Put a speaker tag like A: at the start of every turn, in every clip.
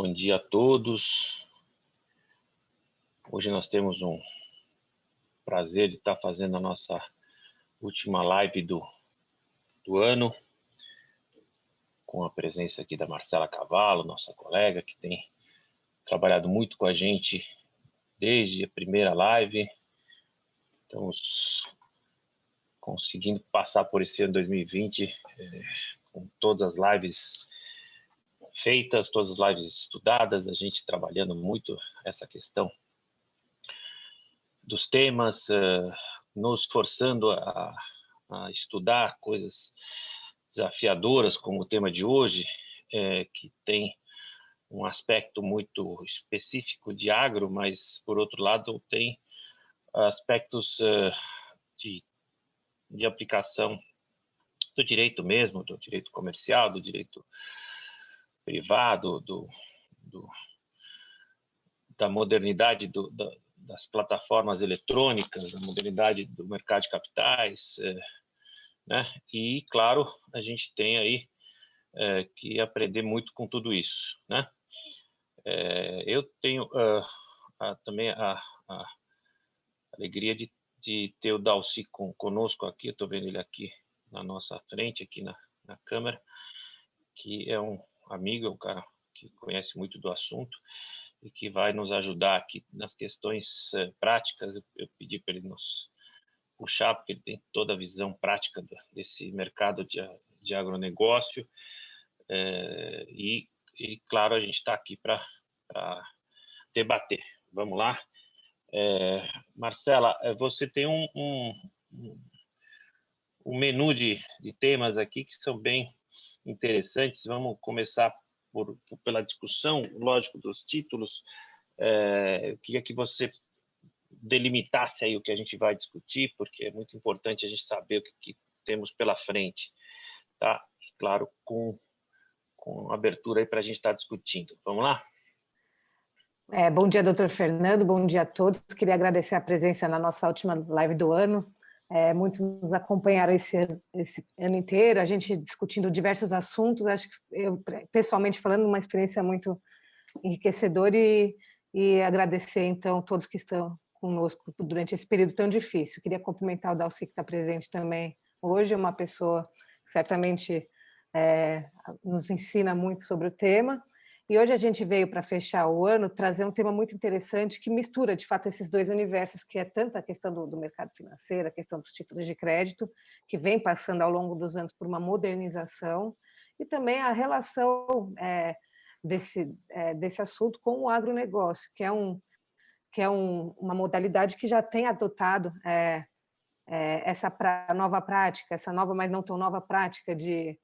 A: Bom dia a todos. Hoje nós temos um prazer de estar fazendo a nossa última live do ano, com a presença aqui da Marcela Cavallo, nossa colega, que tem trabalhado muito com a gente desde a primeira live. Estamos conseguindo passar por esse ano 2020 com todas as lives feitas, todas as lives estudadas, a gente trabalhando muito essa questão dos temas, nos forçando a estudar coisas desafiadoras, como o tema de hoje, que tem um aspecto muito específico de agro, mas, por outro lado, tem aspectos de aplicação do direito mesmo, do direito comercial, do direito privado, da modernidade das plataformas eletrônicas, da modernidade do mercado de capitais, né? E, claro, a gente tem aí que aprender muito com tudo isso, né? Eu tenho também a alegria de ter o Dalcy conosco aqui. Eu estou vendo ele aqui na nossa frente, aqui na câmera, que é um amigo, é um cara que conhece muito do assunto e que vai nos ajudar aqui nas questões práticas. Eu pedi para ele nos puxar, porque ele tem toda a visão prática desse mercado de agronegócio, e claro, a gente está aqui para debater. Vamos lá. Marcela, você tem um menu de temas aqui que são bem interessantes. Vamos começar pela discussão, lógico, dos títulos. Eu queria que você delimitasse aí o que a gente vai discutir, porque é muito importante a gente saber o que temos pela frente, tá? E, claro, com abertura aí para a gente estar discutindo. Vamos lá?
B: Bom dia, doutor Fernando, bom dia a todos. Queria agradecer a presença na nossa última live do ano. Muitos nos acompanharam esse ano inteiro, a gente discutindo diversos assuntos. Acho que eu, pessoalmente falando, uma experiência muito enriquecedora, e agradecer, então, todos que estão conosco durante esse período tão difícil. Queria cumprimentar o Dalcy, que está presente também hoje, uma pessoa que certamente nos ensina muito sobre o tema. E hoje a gente veio, para fechar o ano, trazer um tema muito interessante que mistura, de fato, esses dois universos, que é tanto a questão do mercado financeiro, a questão dos títulos de crédito, que vem passando ao longo dos anos por uma modernização, e também a relação desse assunto com o agronegócio, que é uma modalidade que já tem adotado essa nova prática, essa nova, mas não tão nova prática de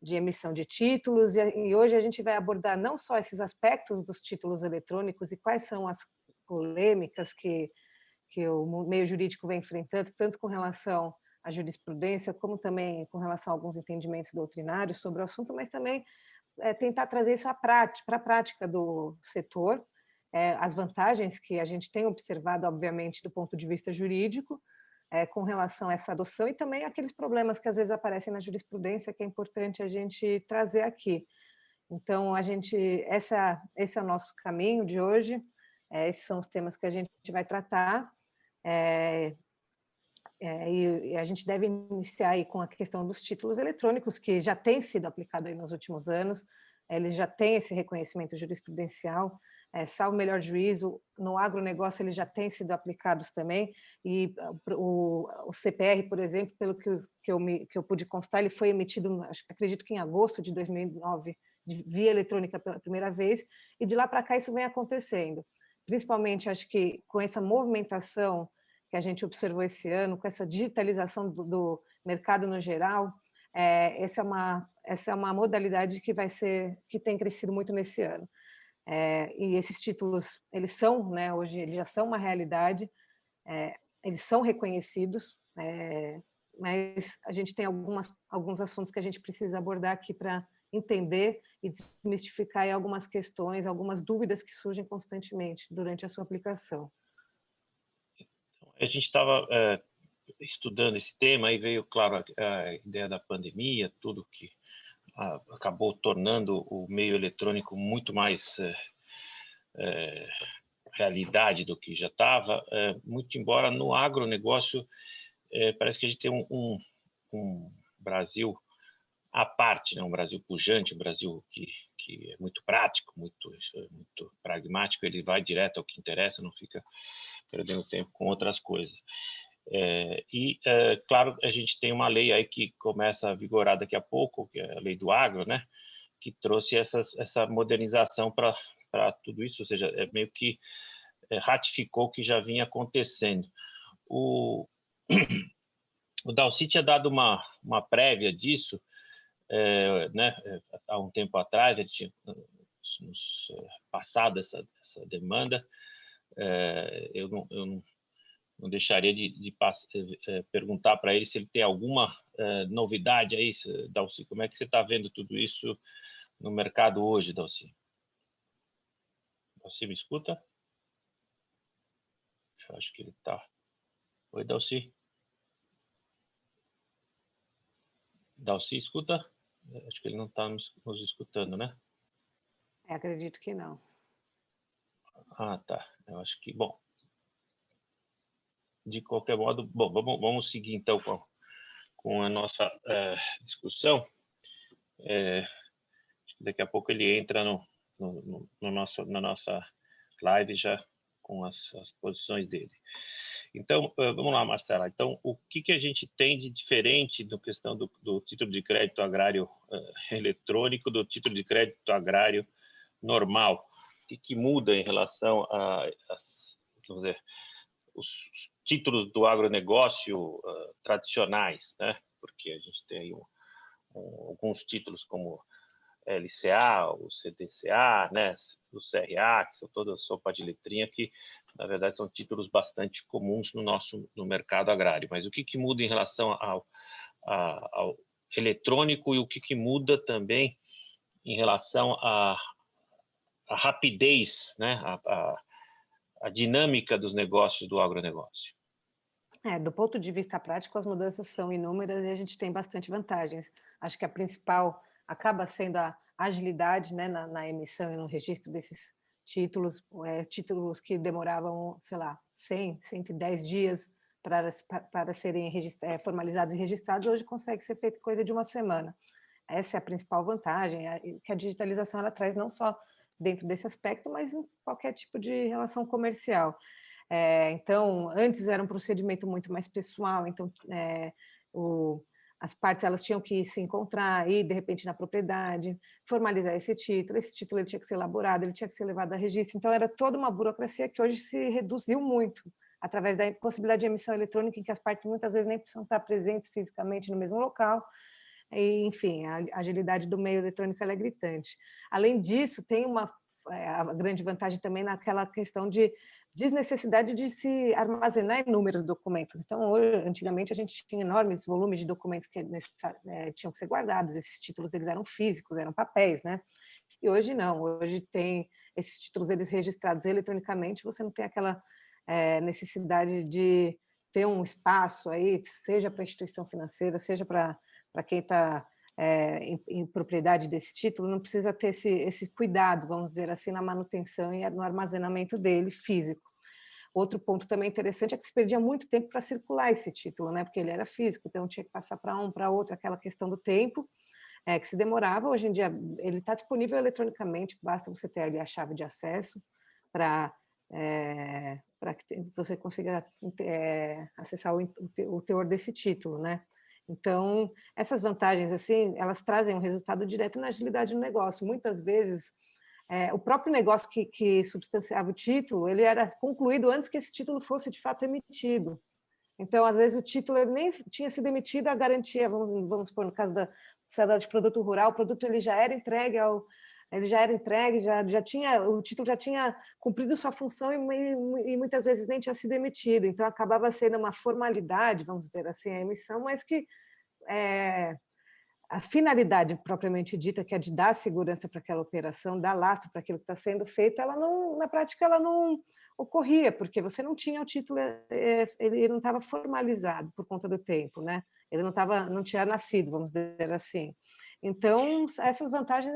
B: emissão de títulos, e hoje a gente vai abordar não só esses aspectos dos títulos eletrônicos e quais são as polêmicas que o meio jurídico vem enfrentando, tanto com relação à jurisprudência, como também com relação a alguns entendimentos doutrinários sobre o assunto, mas também tentar trazer isso para a prática do setor, as vantagens que a gente tem observado, obviamente, do ponto de vista jurídico, com relação a essa adoção, e também aqueles problemas que às vezes aparecem na jurisprudência, que é importante a gente trazer aqui. Então, esse é o nosso caminho de hoje, esses são os temas que a gente vai tratar, e a gente deve iniciar aí com a questão dos títulos eletrônicos, que já tem sido aplicado aí nos últimos anos, eles já têm esse reconhecimento jurisprudencial, salvo melhor juízo, no agronegócio eles já têm sido aplicados também, e o CPR, por exemplo, pelo que eu pude constar, ele foi emitido, acredito que em agosto de 2009, via eletrônica pela primeira vez, e de lá para cá isso vem acontecendo. Principalmente, acho que com essa movimentação que a gente observou esse ano, com essa digitalização do mercado no geral, essa é uma modalidade que tem crescido muito nesse ano. E esses títulos, eles são, né, hoje eles já são uma realidade, eles são reconhecidos, mas a gente tem alguns assuntos que a gente precisa abordar aqui para entender e desmistificar aí algumas questões, algumas dúvidas que surgem constantemente durante a sua aplicação.
A: A gente estava estudando esse tema e veio, claro, a ideia da pandemia, tudo que acabou tornando o meio eletrônico muito mais realidade do que já estava, muito embora no agronegócio parece que a gente tem um Brasil à parte, né? Um Brasil pujante, um Brasil que é muito prático, muito pragmático, ele vai direto ao que interessa, não fica perdendo tempo com outras coisas. Claro, a gente tem uma lei aí que começa a vigorar daqui a pouco, que é a lei do agro, né? Que trouxe essa modernização para tudo isso, ou seja, meio que ratificou o que já vinha acontecendo. O Dalcy tinha dado uma prévia disso, né, há um tempo atrás, ele tinha nos passado essa demanda. Eu não deixaria de perguntar para ele se ele tem alguma novidade aí, Dalcy. Como é que você está vendo tudo isso no mercado hoje, Dalcy? Dalcy, me escuta? Eu acho que ele está... Oi, Dalcy? Dalcy, escuta? Acho que ele não está nos escutando, né?
B: Acredito que não.
A: Ah, tá. Eu acho que... Bom, de qualquer modo... Bom, vamos seguir, então, com a nossa discussão. Daqui a pouco ele entra na nossa live já com as posições dele. Então, vamos lá, Marcela. Então, o que a gente tem de diferente na questão do título de crédito agrário eletrônico do título de crédito agrário normal? O que muda em relação vamos dizer, os títulos do agronegócio tradicionais, né? Porque a gente tem aí alguns títulos como LCA, o CDCA, né, o CRA, que são toda sopa de letrinha, que na verdade são títulos bastante comuns no mercado agrário. Mas o que muda em relação ao eletrônico e o que muda também em relação à rapidez, né, a dinâmica dos negócios do agronegócio?
B: Do ponto de vista prático, as mudanças são inúmeras e a gente tem bastante vantagens. Acho que a principal acaba sendo a agilidade, né, na emissão e no registro desses títulos, títulos que demoravam, sei lá, 100, 110 dias para serem formalizados e registrados, hoje consegue ser feito coisa de uma semana. Essa é a principal vantagem, que a digitalização ela traz não só dentro desse aspecto, mas em qualquer tipo de relação comercial. Então, antes era um procedimento muito mais pessoal, então as partes elas tinham que se encontrar, ir de repente na propriedade, formalizar esse título ele tinha que ser elaborado, ele tinha que ser levado a registro, então era toda uma burocracia que hoje se reduziu muito, através da possibilidade de emissão eletrônica, em que as partes muitas vezes nem precisam estar presentes fisicamente no mesmo local, e, enfim, a agilidade do meio eletrônico é gritante. Além disso, tem a grande vantagem também naquela questão de desnecessidade de se armazenar inúmeros documentos. Então, antigamente, a gente tinha enormes volumes de documentos que tinham que ser guardados. Esses títulos eles eram físicos, eram papéis, né? E hoje não. Hoje tem esses títulos eles registrados eletronicamente. Você não tem aquela necessidade de ter um espaço aí, seja para a instituição financeira, seja para quem está em propriedade desse título, não precisa ter esse cuidado, vamos dizer assim, na manutenção e no armazenamento dele físico. Outro ponto também interessante é que se perdia muito tempo para circular esse título, né? Porque ele era físico, então tinha que passar para um, para outro, aquela questão do tempo, que se demorava. Hoje em dia ele está disponível eletronicamente, basta você ter ali a chave de acesso para que você consiga acessar o teor desse título, né? Então, essas vantagens, assim, elas trazem um resultado direto na agilidade do negócio. Muitas vezes, o próprio negócio que substanciava o título, ele era concluído antes que esse título fosse, de fato, emitido. Então, às vezes, o título ele nem tinha sido emitido, a garantia, vamos supor, no caso da cédula de produto rural, o produto ele já era entregue o título já tinha cumprido sua função e muitas vezes nem tinha sido emitido. Então, acabava sendo uma formalidade, vamos dizer assim, a emissão, mas que a finalidade propriamente dita, que é de dar segurança para aquela operação, dar lastro para aquilo que está sendo feito, na prática, ela não ocorria, porque você não tinha o título, ele não estava formalizado por conta do tempo, né? Ele não tinha nascido, vamos dizer assim. Então, essas vantagens,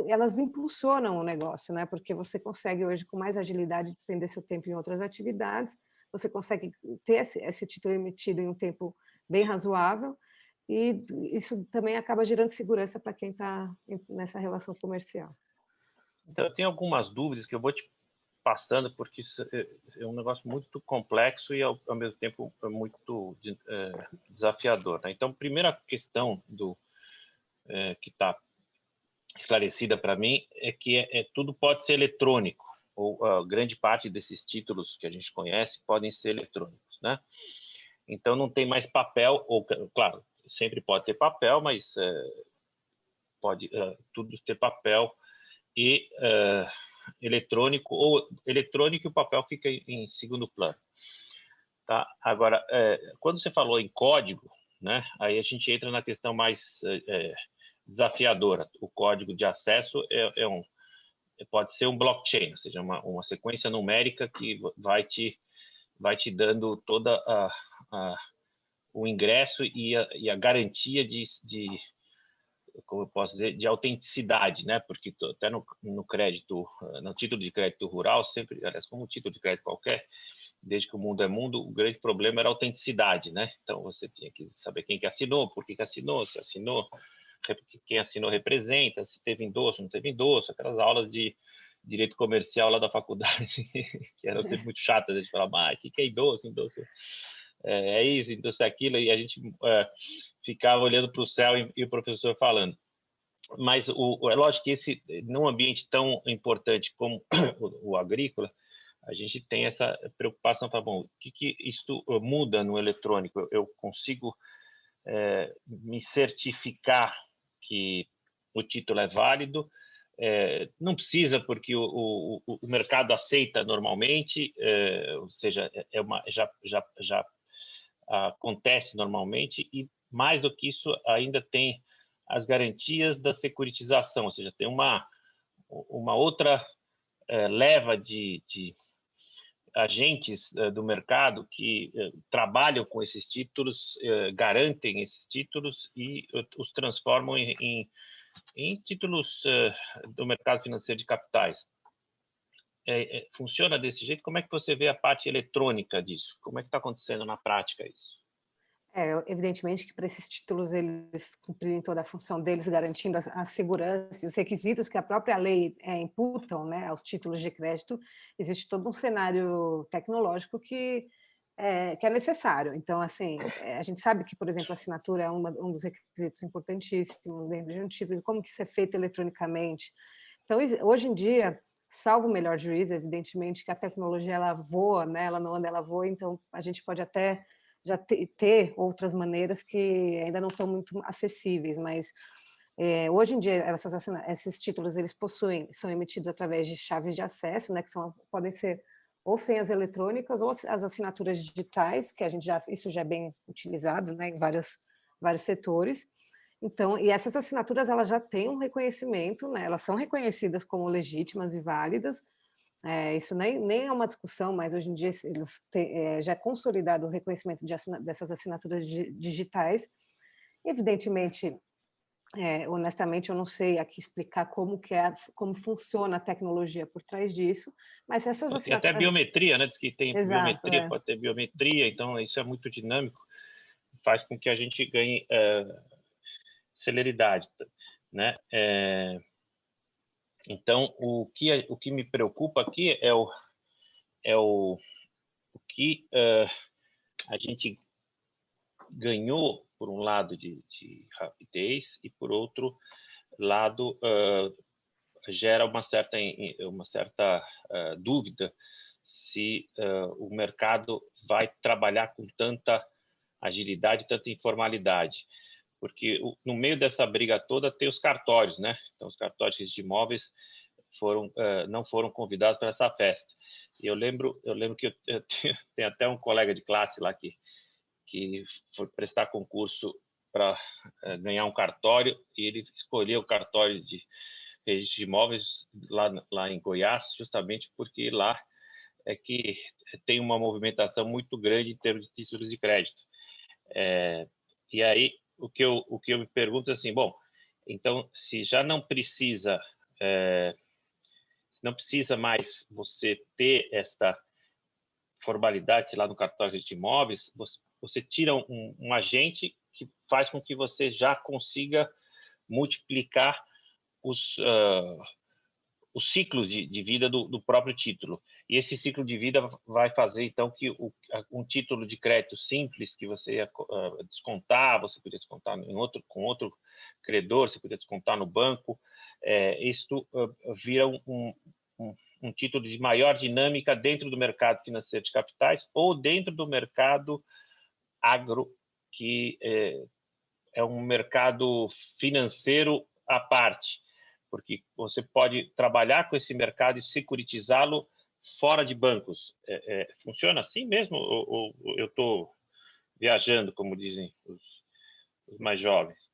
B: elas impulsionam o negócio, né? Porque você consegue hoje, com mais agilidade, despender seu tempo em outras atividades, você consegue ter esse título emitido em um tempo bem razoável, e isso também acaba gerando segurança para quem está nessa relação comercial.
A: Então, eu tenho algumas dúvidas que eu vou te passando, porque isso é um negócio muito complexo e, ao mesmo tempo, muito desafiador. Né? Então, a primeira questão que está esclarecida para mim é que tudo pode ser eletrônico, ou grande parte desses títulos que a gente conhece podem ser eletrônicos, né? Então não tem mais papel, ou claro, sempre pode ter papel, mas pode tudo ter papel e eletrônico, ou eletrônico e o papel fica em segundo plano. Tá? Agora, quando você falou em código, né, aí a gente entra na questão mais desafiadora. O código de acesso pode ser um blockchain, ou seja, uma sequência numérica que vai te dando toda o ingresso e a garantia de como eu posso dizer, de autenticidade, né? Porque até no crédito, no título de crédito rural, sempre, aliás, como um título de crédito qualquer, desde que o mundo é mundo, o grande problema era a autenticidade, né? Então você tinha que saber quem que assinou, por que assinou, se assinou, quem assinou representa, se teve endosso, não teve endosso, aquelas aulas de direito comercial lá da faculdade, que eram sempre muito chatas, a gente falava, o que é endosso, endosso é isso, endosso é aquilo, e a gente ficava olhando para o céu e o professor falando. Mas é lógico que num ambiente tão importante como o agrícola, a gente tem essa preocupação, tá bom, o que isso muda no eletrônico? Eu consigo me certificar que o título é válido, não precisa porque o mercado aceita normalmente, ou seja, já acontece normalmente, e mais do que isso ainda tem as garantias da securitização, ou seja, tem uma outra leva de agentes do mercado que trabalham com esses títulos, garantem esses títulos e os transformam em títulos do mercado financeiro de capitais. Funciona desse jeito? Como é que você vê a parte eletrônica disso? Como é que está acontecendo na prática isso?
B: Evidentemente que para esses títulos eles cumprirem toda a função deles, garantindo a segurança e os requisitos que a própria lei imputam, né, aos títulos de crédito, existe todo um cenário tecnológico que é necessário. Então, assim, a gente sabe que, por exemplo, a assinatura é um dos requisitos importantíssimos dentro de um título, como que isso é feito eletronicamente. Então, hoje em dia, salvo o melhor juízo, evidentemente que a tecnologia ela voa, né, ela não anda, ela voa, então a gente pode até já ter outras maneiras que ainda não estão muito acessíveis, mas hoje em dia esses títulos eles são emitidos através de chaves de acesso, né, que podem ser ou senhas eletrônicas ou as assinaturas digitais, que isso já é bem utilizado, né, em vários setores. Então, e essas assinaturas elas já têm um reconhecimento, né, elas são reconhecidas como legítimas e válidas. Isso nem é uma discussão, mas hoje em dia já é consolidado o reconhecimento dessas assinaturas digitais. Evidentemente, honestamente, eu não sei aqui explicar como funciona a tecnologia por trás disso, mas essas
A: Tem
B: assinaturas...
A: até biometria, né? Diz que tem
B: Exato,
A: biometria, pode ter biometria, então isso é muito dinâmico, faz com que a gente ganhe celeridade, né? Então, o que me preocupa aqui é o que a gente ganhou, por um lado, de rapidez, e, por outro lado, gera uma certa dúvida se o mercado vai trabalhar com tanta agilidade, tanta informalidade. Porque no meio dessa briga toda tem os cartórios, né? Então, os cartórios de imóveis não foram convidados para essa festa. E eu lembro que eu tenho até um colega de classe lá que foi prestar concurso para ganhar um cartório, e ele escolheu o cartório de registro de imóveis lá em Goiás, justamente porque lá é que tem uma movimentação muito grande em termos de títulos de crédito. E aí o que eu me pergunto é assim, bom, então, se já não precisa, se não precisa mais você ter esta formalidade, sei lá, no cartório de imóveis, você tira um agente que faz com que você já consiga multiplicar os, os ciclos de vida do próprio título. E esse ciclo de vida vai fazer, então, que um título de crédito simples que você ia descontar, você podia descontar com outro credor, você podia descontar no banco, isto vira um título de maior dinâmica dentro do mercado financeiro de capitais ou dentro do mercado agro, que é um mercado financeiro à parte, porque você pode trabalhar com esse mercado e securitizá-lo fora de bancos. Funciona assim mesmo? Ou eu estou viajando, como dizem os mais jovens?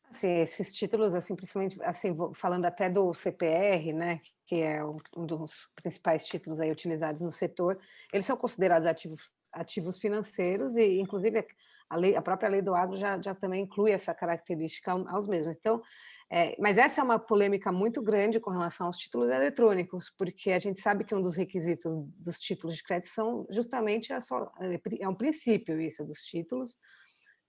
B: Assim, esses títulos, assim, principalmente, assim, falando até do CPR, né, que é um dos principais títulos aí utilizados no setor, eles são considerados ativos financeiros e, inclusive, a própria lei do agro já também inclui essa característica aos mesmos. Então, mas essa é uma polêmica muito grande com relação aos títulos eletrônicos, porque a gente sabe que um dos requisitos dos títulos de crédito são justamente é um princípio isso dos títulos,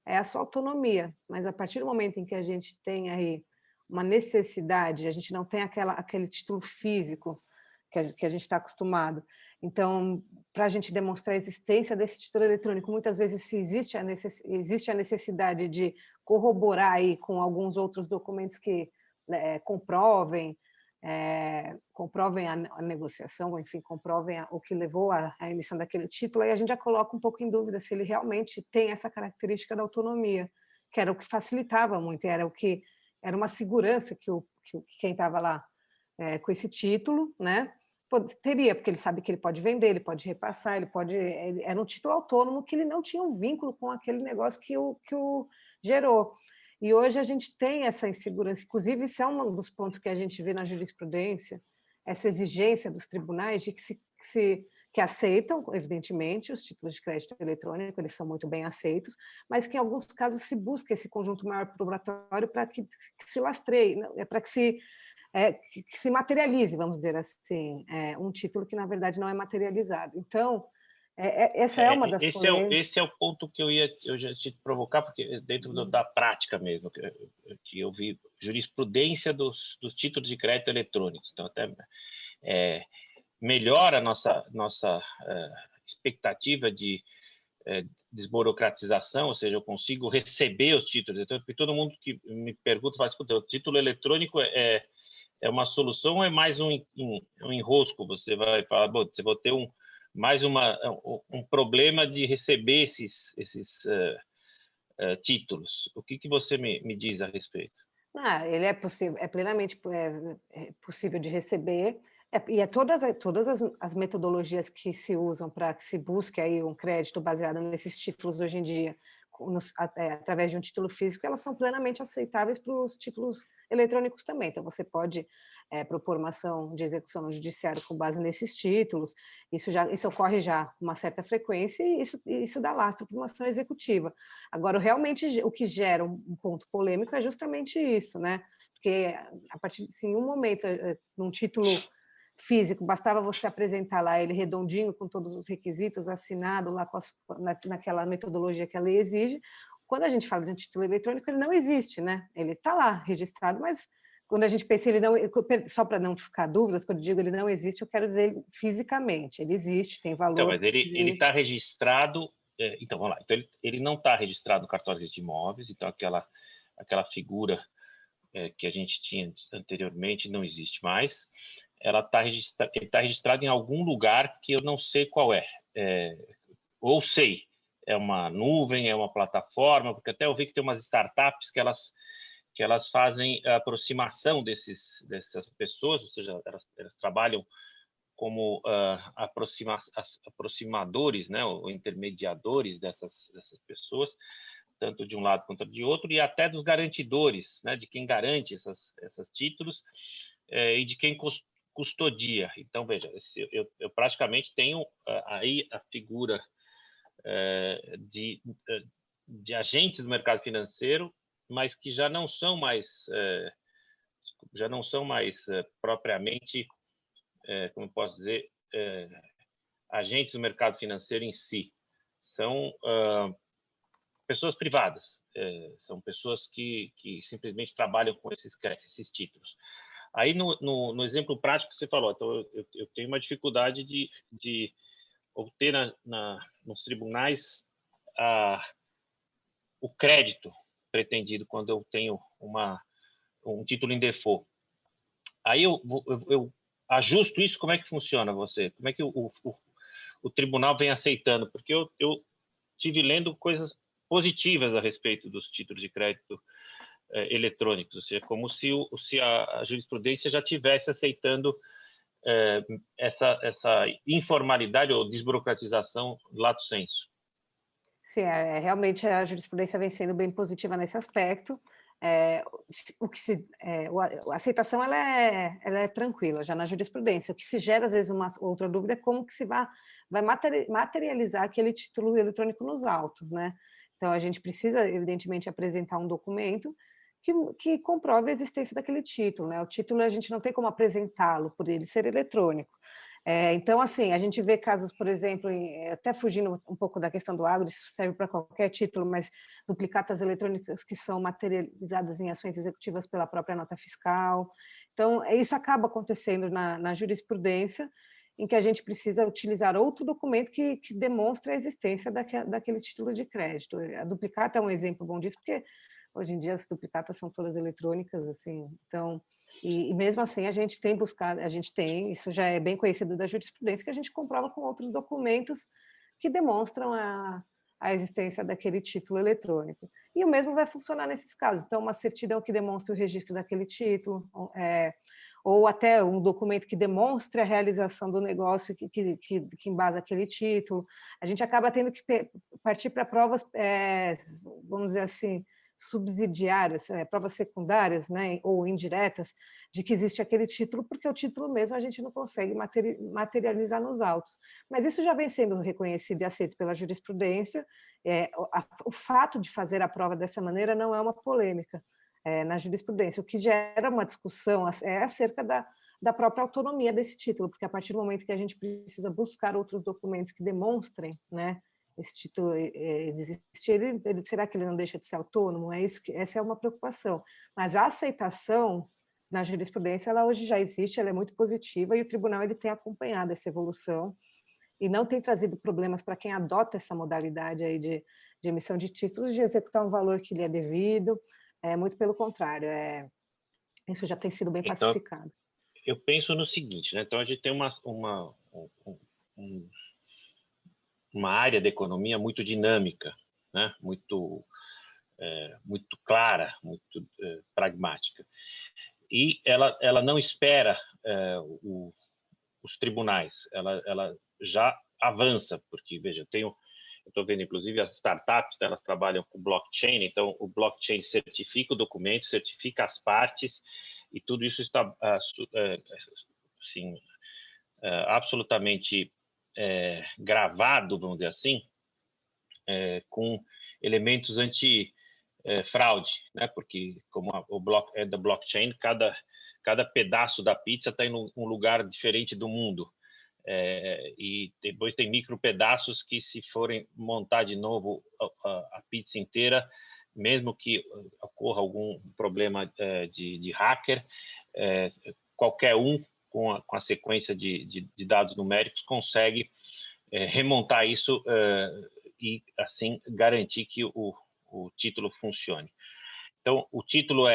B: é a sua autonomia, mas a partir do momento em que a gente tem aí uma necessidade, a gente não tem aquele título físico que a gente está acostumado. Então, para a gente demonstrar a existência desse título eletrônico, muitas vezes se existe a necessidade de corroborar aí com alguns outros documentos que comprovem a negociação, enfim, comprovem o que levou à emissão daquele título, aí a gente já coloca um pouco em dúvida se ele realmente tem essa característica da autonomia, que era o que facilitava muito, era uma segurança que quem estava lá com esse título, né, teria, porque ele sabe que ele pode vender, ele pode repassar, era um título autônomo que ele não tinha um vínculo com aquele negócio que o gerou. E hoje a gente tem essa insegurança, inclusive isso é um dos pontos que a gente vê na jurisprudência, essa exigência dos tribunais de que aceitam, evidentemente, os títulos de crédito eletrônico, eles são muito bem aceitos, mas que em alguns casos se busca esse conjunto maior probatório para que se lastreie, para que se materialize, vamos dizer assim, um título que, na verdade, não é materializado. Então, essa é uma das polêmicas.
A: Esse é o ponto que eu já te provocar, porque dentro da prática mesmo, que eu vi jurisprudência dos títulos de crédito eletrônicos. Então, até melhora a nossa expectativa de desburocratização, ou seja, eu consigo receber os títulos eletrônicos, porque todo mundo que me pergunta fala, escuta, o título eletrônico é uma solução ou é mais um enrosco? Você vai falar, bom, você vai ter mais um problema de receber esses títulos. O que você me diz a respeito?
B: Ele é possível, é plenamente possível de receber, e todas as metodologias que se usam para que se busque aí um crédito baseado nesses títulos hoje em dia, através de um título físico, elas são plenamente aceitáveis para os títulos eletrônicos também. Então, você pode propor uma ação de execução no judiciário com base nesses títulos, isso ocorre já com uma certa frequência e isso dá lastro para uma ação executiva. Agora, realmente, o que gera um ponto polêmico é justamente isso, né? Porque a partir de em um momento, num título físico, bastava você apresentar lá ele redondinho, com todos os requisitos, assinado lá naquela metodologia que a lei exige. Quando a gente fala de um título eletrônico, ele não existe, né? Ele está lá registrado, mas quando a gente pensa ele não, só para não ficar dúvidas, quando eu digo ele não existe, eu quero dizer ele fisicamente, ele existe, tem valor.
A: Então, mas ele está registrado, então vamos lá, então ele não está registrado no cartório de imóveis, então aquela figura que a gente tinha anteriormente não existe mais. Ele está registrado em algum lugar que eu não sei qual ou sei, é uma nuvem, é uma plataforma, porque até eu vi que tem umas startups que elas fazem a aproximação dessas pessoas, ou seja, elas trabalham como aproximadores, né, ou intermediadores dessas pessoas, tanto de um lado quanto de outro, e até dos garantidores, né, de quem garante esses títulos e de quem custodia. Então, veja, eu praticamente tenho aí a figura de agentes do mercado financeiro, mas que já não são mais propriamente, como eu posso dizer, agentes do mercado financeiro em si. São pessoas privadas, são pessoas que simplesmente trabalham com esses títulos. Aí, no exemplo prático que você falou, então, eu tenho uma dificuldade de obter nos tribunais o crédito pretendido quando eu tenho um título em default. Aí eu ajusto isso, como é que funciona você? Como é que o tribunal vem aceitando? Porque eu tive lendo coisas positivas a respeito dos títulos de crédito eletrônicos, ou seja, como se a jurisprudência já tivesse aceitando essa informalidade ou desburocratização lato sensu.
B: Sim, realmente a jurisprudência vem sendo bem positiva nesse aspecto. A aceitação ela é tranquila já na jurisprudência. O que se gera às vezes uma outra dúvida é como que se vai materializar aquele título eletrônico nos autos, né? Então a gente precisa evidentemente apresentar um documento que comprove a existência daquele título, né? O título a gente não tem como apresentá-lo por ele ser eletrônico. Então, assim, a gente vê casos, por exemplo, até fugindo um pouco da questão do agro, isso serve para qualquer título, mas duplicatas eletrônicas que são materializadas em ações executivas pela própria nota fiscal. Então, isso acaba acontecendo na jurisprudência, em que a gente precisa utilizar outro documento que demonstre a existência daquele título de crédito. A duplicata é um exemplo bom disso, porque hoje em dia as duplicatas são todas eletrônicas, assim, então... E mesmo assim a gente tem buscado, isso já é bem conhecido da jurisprudência, que a gente comprova com outros documentos que demonstram a existência daquele título eletrônico. E o mesmo vai funcionar nesses casos. Então, uma certidão que demonstre o registro daquele título, ou até um documento que demonstre a realização do negócio que embasa aquele título. A gente acaba tendo que partir para provas, vamos dizer assim, subsidiárias, provas secundárias, né, ou indiretas, de que existe aquele título, porque o título mesmo a gente não consegue materializar nos autos. Mas isso já vem sendo reconhecido e aceito pela jurisprudência. O fato de fazer a prova dessa maneira não é uma polêmica na jurisprudência. O que gera uma discussão é acerca da própria autonomia desse título, porque a partir do momento que a gente precisa buscar outros documentos que demonstrem, né, esse título existir, será que ele não deixa de ser autônomo? Essa é uma preocupação. Mas a aceitação na jurisprudência, ela hoje já existe, ela é muito positiva e o tribunal ele tem acompanhado essa evolução e não tem trazido problemas para quem adota essa modalidade aí de emissão de títulos, de executar um valor que lhe é devido. Muito pelo contrário, isso já tem sido bem pacificado.
A: Eu penso no seguinte, né? Então a gente tem uma área da economia muito dinâmica, né? Muito clara, muito pragmática. E ela não espera os tribunais, ela já avança, porque, veja, eu estou vendo, inclusive, as startups, elas trabalham com blockchain, então o blockchain certifica o documento, certifica as partes, e tudo isso está assim, absolutamente gravado, vamos dizer assim, com elementos anti-fraude, né? Porque como o bloco é da blockchain, cada pedaço da pizza está em um lugar diferente do mundo. E depois tem micro pedaços que, se forem montar de novo a pizza inteira, mesmo que ocorra algum problema de hacker, qualquer um com a sequência de dados numéricos consegue remontar isso e assim garantir que o título funcione. Então, o título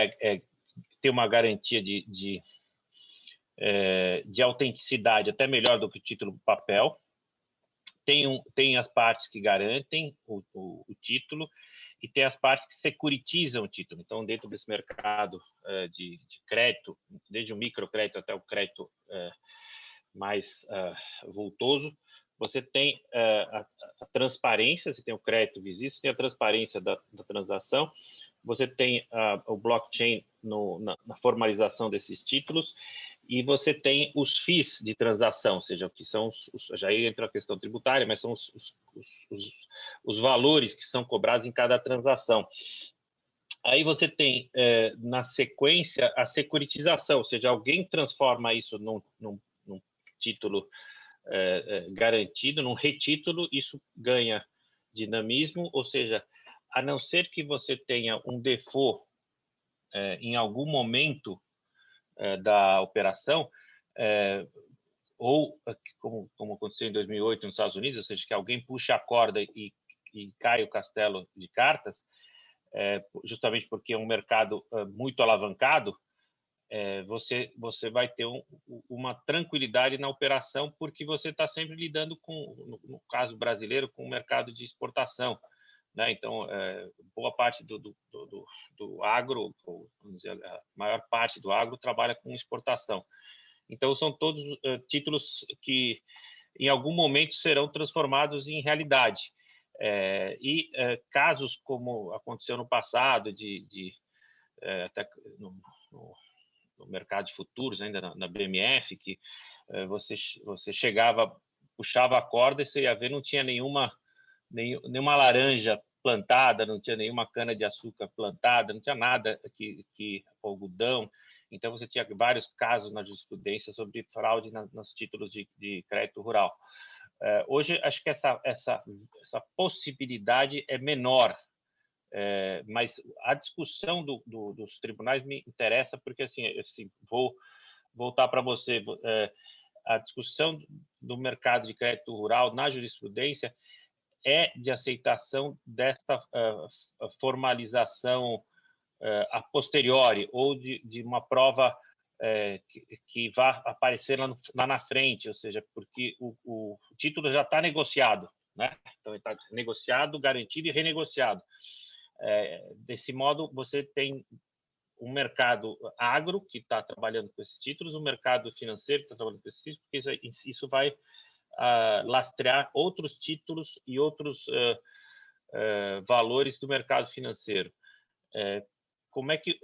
A: tem uma garantia de autenticidade até melhor do que o título papel. Tem as partes que garantem o título e tem as partes que securitizam o título. Então, dentro desse mercado de crédito, desde o microcrédito até o crédito mais vultoso, você tem a transparência, você tem o crédito visível, você tem a transparência da transação, você tem o blockchain na formalização desses títulos e você tem os FIIs de transação, ou seja, o que são já entra a questão tributária, mas são os valores que são cobrados em cada transação. Aí você tem, na sequência, a securitização, ou seja, alguém transforma isso num título garantido, num retítulo, isso ganha dinamismo, ou seja, a não ser que você tenha um default em algum momento da operação, ou como aconteceu em 2008 nos Estados Unidos, ou seja, que alguém puxa a corda e cai o castelo de cartas, justamente porque é um mercado muito alavancado, você vai ter uma tranquilidade na operação, porque você está sempre lidando com, no caso brasileiro, com o mercado de exportação, né? Então, boa parte do agro, ou, vamos dizer, a maior parte do agro trabalha com exportação. Então, são todos títulos que, em algum momento, serão transformados em realidade. Casos como aconteceu no passado, até no mercado de futuros, ainda na BMF, que você chegava, puxava a corda e você ia ver, não tinha nenhuma laranja plantada, não tinha nenhuma cana de açúcar plantada, não tinha nada que algodão. Então, você tinha vários casos na jurisprudência sobre fraude nos títulos de crédito rural. Hoje, acho que essa possibilidade é menor, mas a discussão dos tribunais me interessa, porque, assim vou voltar para você, a discussão do mercado de crédito rural na jurisprudência é de aceitação desta formalização a posteriori, ou de uma prova que vai aparecer lá na frente, ou seja, porque o título já está negociado, né? Então, ele está negociado, garantido e renegociado. Desse modo, você tem um mercado agro que está trabalhando com esses títulos, um mercado financeiro que está trabalhando com esses títulos, porque isso vai lastrear outros títulos e outros valores do mercado financeiro. Como é que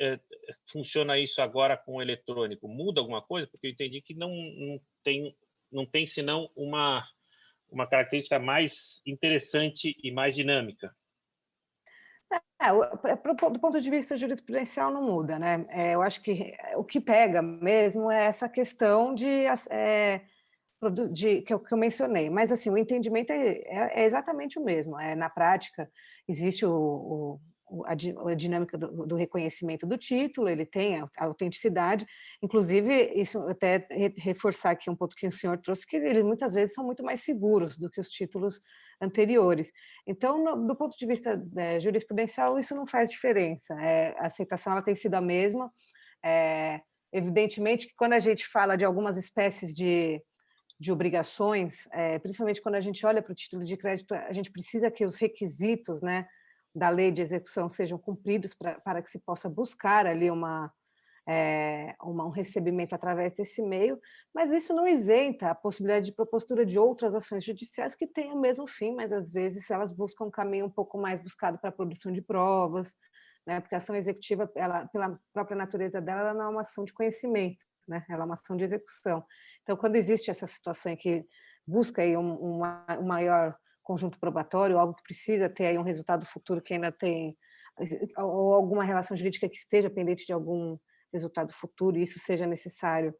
A: funciona isso agora com o eletrônico? Muda alguma coisa? Porque eu entendi que não tem senão uma característica mais interessante e mais dinâmica.
B: Do ponto de vista jurisprudencial não muda, né? Eu acho que o que pega mesmo é essa questão que eu mencionei, mas assim, o entendimento é exatamente o mesmo. Na prática, existe a dinâmica do reconhecimento do título, ele tem a autenticidade, inclusive, isso até reforçar aqui um ponto que o senhor trouxe, que eles muitas vezes são muito mais seguros do que os títulos anteriores. Então, do ponto de vista jurisprudencial, isso não faz diferença. A aceitação ela tem sido a mesma. Evidentemente que quando a gente fala de algumas espécies de obrigações, principalmente quando a gente olha para o título de crédito, a gente precisa que os requisitos, né, da lei de execução sejam cumpridos para que se possa buscar ali um recebimento através desse meio, mas isso não isenta a possibilidade de propositura de outras ações judiciais que têm o mesmo fim, mas às vezes elas buscam um caminho um pouco mais buscado para a produção de provas, né, porque a ação executiva, pela própria natureza dela, ela não é uma ação de conhecimento, né, ela é uma ação de execução. Então, quando existe essa situação em que busca aí um maior conjunto probatório, algo que precisa ter aí um resultado futuro que ainda tem, ou alguma relação jurídica que esteja pendente de algum resultado futuro, e isso seja necessário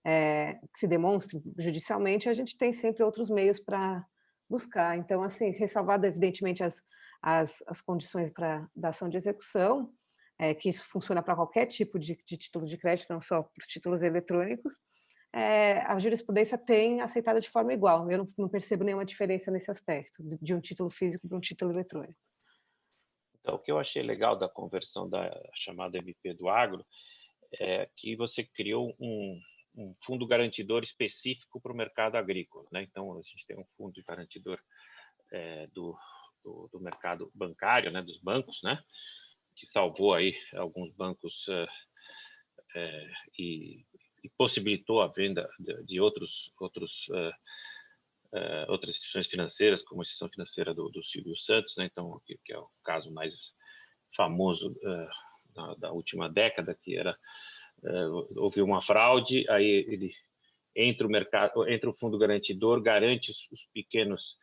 B: que se demonstre judicialmente, a gente tem sempre outros meios para buscar. Então, assim, ressalvado evidentemente as condições da ação de execução, que isso funciona para qualquer tipo de título de crédito, não só para os títulos eletrônicos, a jurisprudência tem aceitado de forma igual. Eu não percebo nenhuma diferença nesse aspecto, de um título físico para um título eletrônico.
A: Então, o que eu achei legal da conversão da chamada MP do agro é que você criou um fundo garantidor específico para o mercado agrícola, né? Então, a gente tem um fundo garantidor do mercado bancário, né? Dos bancos, né? Que salvou aí alguns bancos e possibilitou a venda de outras instituições financeiras, como a instituição financeira do Silvio Santos, né? Então, que é o caso mais famoso da última década, que era houve uma fraude, aí ele entra o mercado, entra o fundo garantidor, garante os pequenos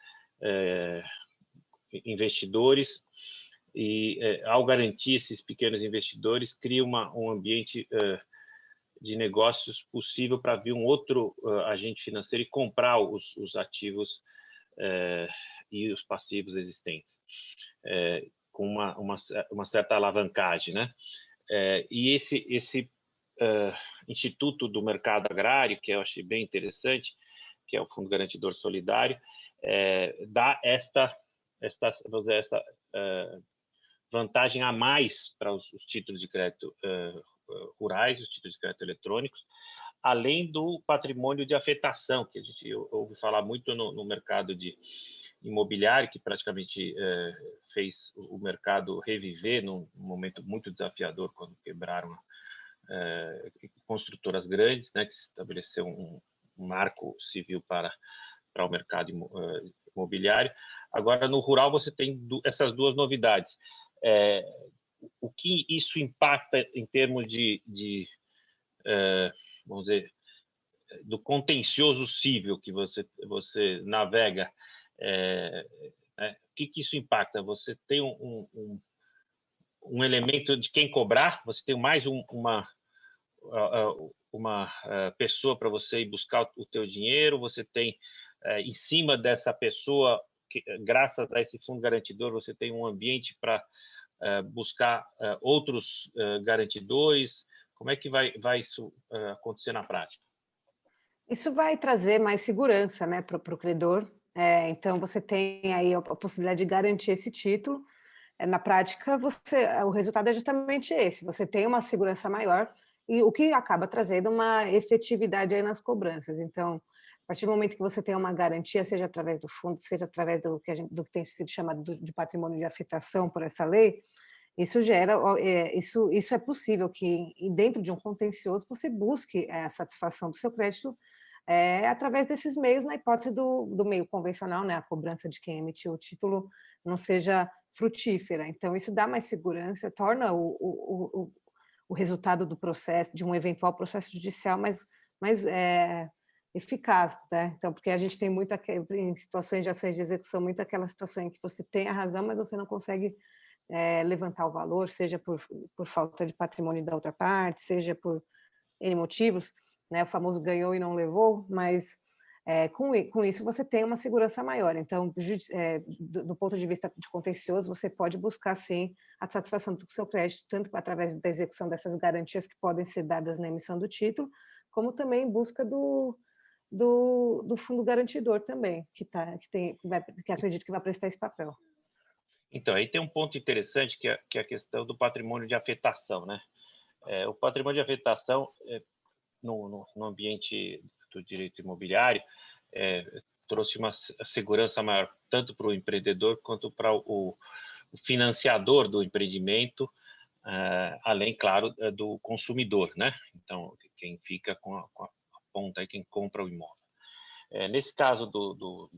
A: investidores e, ao garantir esses pequenos investidores, cria um ambiente de negócios possível para vir um outro agente financeiro e comprar os ativos e os passivos existentes, com uma certa alavancagem, né? E esse Instituto do Mercado Agrário, que eu achei bem interessante, que é o Fundo Garantidor Solidário, dá esta vantagem a mais para os títulos de crédito rurais, os títulos de crédito eletrônicos, além do patrimônio de afetação, que a gente ouve falar muito no mercado de imobiliário, que praticamente fez o mercado reviver num momento muito desafiador, quando quebraram construtoras grandes, né, que estabeleceu um marco civil para o mercado imobiliário. Agora, no rural, você tem essas duas novidades. O que isso impacta em termos vamos dizer, do contencioso civil que você navega, o que isso impacta? Você tem um elemento de quem cobrar, você tem mais uma pessoa para você ir buscar o teu dinheiro, você tem, em cima dessa pessoa, graças a esse fundo garantidor, você tem um ambiente para buscar outros garantidores. Como é que vai isso acontecer na prática?
B: Isso vai trazer mais segurança, né, para o credor. Então, você tem aí a possibilidade de garantir esse título. Na prática, o resultado é justamente esse. Você tem uma segurança maior e o que acaba trazendo uma efetividade aí nas cobranças. Então, a partir do momento que você tem uma garantia, seja através do fundo, seja através do que tem sido chamado de patrimônio de afetação por essa lei, isso gera, isso é possível que dentro de um contencioso você busque a satisfação do seu crédito através desses meios, na hipótese do meio convencional, né, a cobrança de quem emitiu o título não seja frutífera. Então, isso dá mais segurança, torna o resultado do processo, de um eventual processo judicial, mais eficaz, né? Então, porque a gente tem muito, em situações de ações de execução, muito aquela situação em que você tem a razão, mas você não consegue levantar o valor, seja por falta de patrimônio da outra parte, seja por N motivos, né? O famoso ganhou e não levou, mas com isso você tem uma segurança maior. Então, do ponto de vista de contencioso, você pode buscar, sim, a satisfação do seu crédito, tanto através da execução dessas garantias que podem ser dadas na emissão do título, como também em busca do fundo garantidor também, que acredito que vai prestar esse papel.
A: Então, aí tem um ponto interessante que é a questão do patrimônio de afetação, né? O patrimônio de afetação, no ambiente do direito imobiliário, trouxe uma segurança maior, tanto para o empreendedor quanto para o financiador do empreendimento, além, claro, do consumidor, né? Então, quem fica com a ponta, quem compra o imóvel. Nesse caso do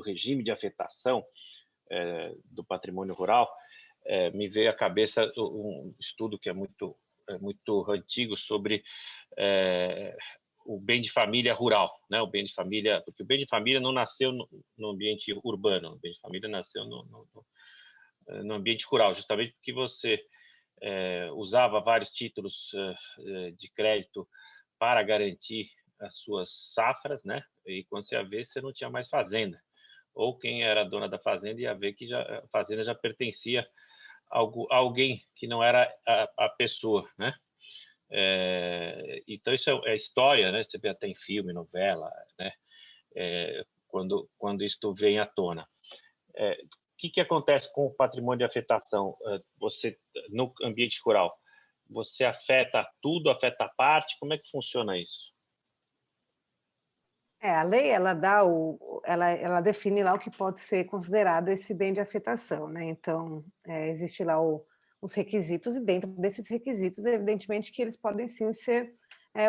A: regime de afetação do patrimônio rural, me veio à cabeça um estudo que é muito antigo sobre o bem de família rural, né? O bem de família, porque o bem de família não nasceu no ambiente urbano, o bem de família nasceu no ambiente rural, justamente porque você usava vários títulos de crédito para garantir as suas safras, né? E quando você ia ver, você não tinha mais fazenda. Ou quem era dona da fazenda ia ver que a fazenda já pertencia a alguém que não era a pessoa, né? Então, isso é história, né? Você vê até em filme, novela, né? Quando isto vem à tona. O que acontece com o patrimônio de afetação? Você, no ambiente rural, você afeta tudo, afeta a parte? Como é que funciona isso?
B: A lei ela define lá o que pode ser considerado esse bem de afetação, né? Então, existe lá os requisitos, e dentro desses requisitos, evidentemente que eles podem sim ser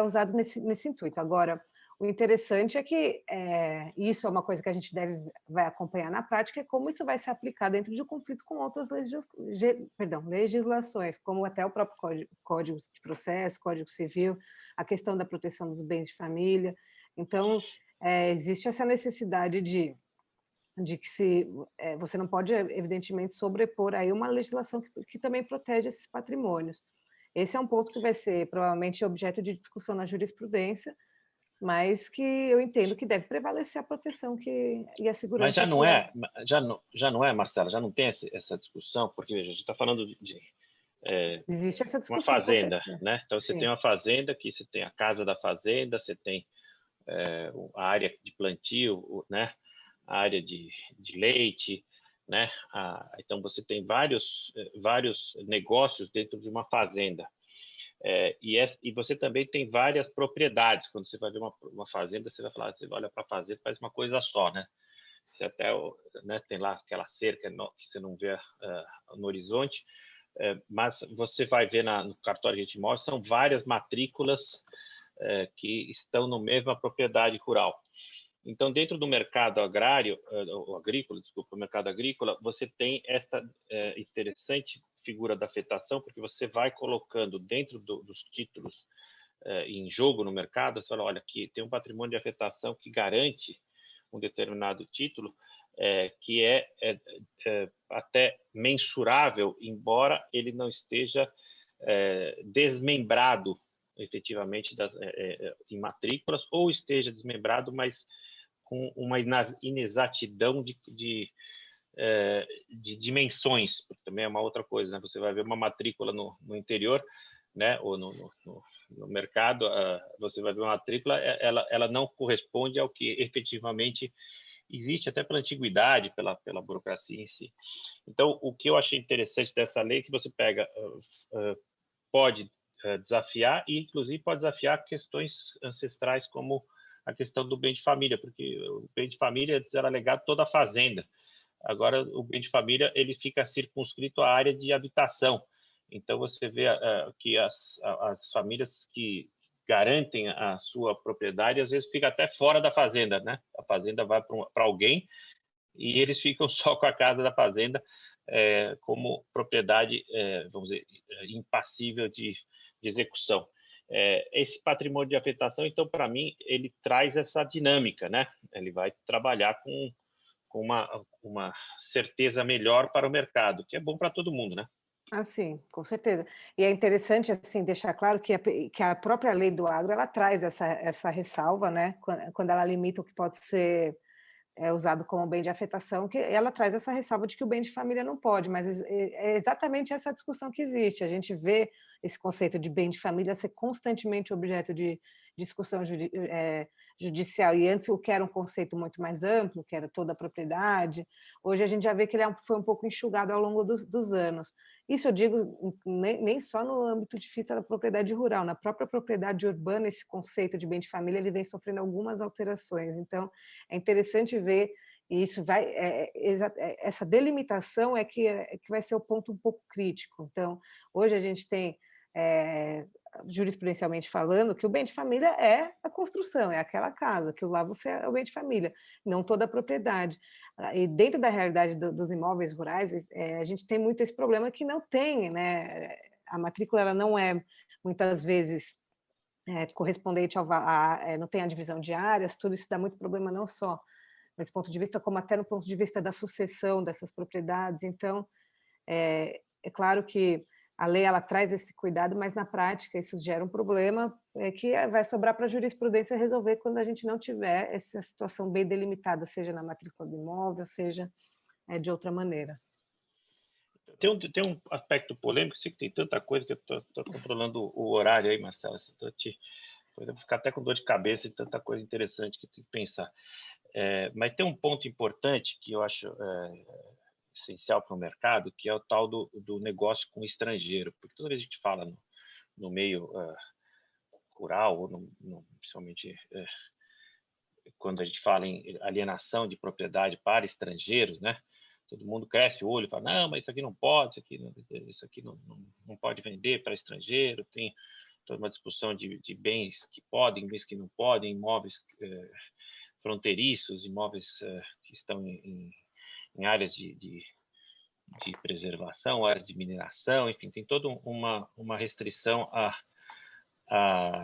B: usados nesse intuito. Agora, O interessante é que isso é uma coisa que a gente vai acompanhar na prática, é como isso vai se aplicar dentro de um conflito com outras legislações, como até o próprio Código de Processo, Código Civil, a questão da proteção dos bens de família. Então, existe essa necessidade de que você não pode, evidentemente, sobrepor aí uma legislação que também protege esses patrimônios. Esse é um ponto que vai ser provavelmente objeto de discussão na jurisprudência, mas que eu entendo que deve prevalecer a proteção e a segurança.
A: Mas já não é, Marcela, já não tem essa discussão, porque veja, a gente está falando de
B: existe essa discussão,
A: uma fazenda, né? Então você tem uma fazenda que você tem a casa da fazenda, você tem a área de plantio, né? A área de leite, né? Então você tem vários negócios dentro de uma fazenda. E você também tem várias propriedades. Quando você vai ver uma fazenda, você vai falar, você olha para a fazenda, parece uma coisa só, né? Você até, né, tem lá aquela cerca que você não vê no horizonte, mas você vai ver no cartório de imóveis, são várias matrículas que estão na mesma propriedade rural. Então, dentro do mercado o mercado agrícola, você tem esta interessante figura da afetação, porque você vai colocando dentro dos títulos em jogo no mercado, você fala, olha, aqui tem um patrimônio de afetação que garante um determinado título, que é até mensurável, embora ele não esteja desmembrado efetivamente em matrículas, ou esteja desmembrado, mas com uma inexatidão de dimensões, porque também é uma outra coisa, né? Você vai ver uma matrícula no interior, né? Ou no mercado, você vai ver uma matrícula, ela não corresponde ao que efetivamente existe, até pela antiguidade, pela burocracia em si. Então, o que eu achei interessante dessa lei é que você pode desafiar, e inclusive pode desafiar questões ancestrais, como a questão do bem de família, porque o bem de família antes era legado toda a fazenda. Agora, o bem de família ele fica circunscrito à área de habitação. Então, você vê que as famílias que garantem a sua propriedade, às vezes fica até fora da fazenda, né? A fazenda vai para alguém e eles ficam só com a casa da fazenda como propriedade, vamos dizer, impassível de execução. Esse patrimônio de afetação, então, para mim, ele traz essa dinâmica, né? Ele vai trabalhar com uma certeza melhor para o mercado, que é bom para todo mundo, né?
B: Ah, sim, com certeza. E é interessante assim deixar claro que a própria lei do agro ela traz essa ressalva, né? Quando ela limita o que pode ser usado como bem de afetação, que ela traz essa ressalva de que o bem de família não pode, mas é exatamente essa discussão que existe. A gente vê esse conceito de bem de família ser constantemente objeto de discussão judicial, e antes o que era um conceito muito mais amplo, que era toda a propriedade, hoje a gente já vê que ele foi um pouco enxugado ao longo dos anos. Isso eu digo nem só no âmbito de fita da propriedade rural, na própria propriedade urbana, esse conceito de bem de família ele vem sofrendo algumas alterações. Então, é interessante ver, e isso essa delimitação é que vai ser o ponto um pouco crítico. Então, hoje a gente tem, jurisprudencialmente falando, que o bem de família é a construção, é aquela casa, que lá você é o bem de família, não toda a propriedade. E dentro da realidade dos imóveis rurais, a gente tem muito esse problema que não tem, né? A matrícula ela não é, muitas vezes, correspondente não tem a divisão de áreas, tudo isso dá muito problema não só nesse ponto de vista, como até no ponto de vista da sucessão dessas propriedades. Então, é claro que a lei ela traz esse cuidado, mas na prática isso gera um problema que vai sobrar para a jurisprudência resolver quando a gente não tiver essa situação bem delimitada, seja na matrícula do imóvel, seja de outra maneira.
A: Tem um aspecto polêmico, sei que tem tanta coisa que eu estou controlando o horário aí, Marcelo. Eu vou ficar até com dor de cabeça e tanta coisa interessante que tem que pensar. Mas tem um ponto importante que eu acho essencial para o mercado, que é o tal do negócio com estrangeiro. Porque toda vez que a gente fala no meio rural, ou principalmente quando a gente fala em alienação de propriedade para estrangeiros, né? Todo mundo cresce o olho e fala, não, mas isso aqui não pode, isso aqui não pode vender para estrangeiro, tem toda uma discussão de bens que podem, bens que não podem, imóveis fronteiriços, imóveis que estão em áreas de preservação, áreas de mineração, enfim, tem toda uma restrição à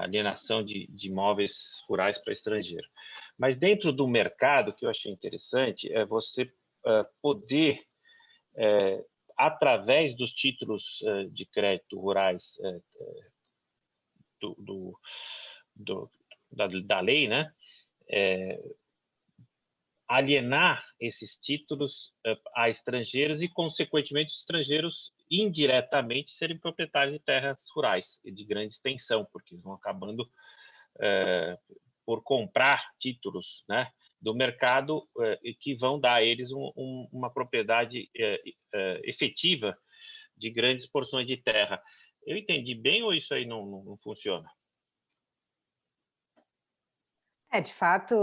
A: alienação de imóveis rurais para estrangeiro. Mas dentro do mercado, o que eu achei interessante é você poder, através dos títulos de crédito rurais da lei, né, alienar esses títulos a estrangeiros e, consequentemente, os estrangeiros indiretamente serem proprietários de terras rurais e de grande extensão, porque vão acabando por comprar títulos, né, do mercado e que vão dar a eles uma propriedade efetiva de grandes porções de terra. Eu entendi bem ou isso aí não funciona?
B: De fato,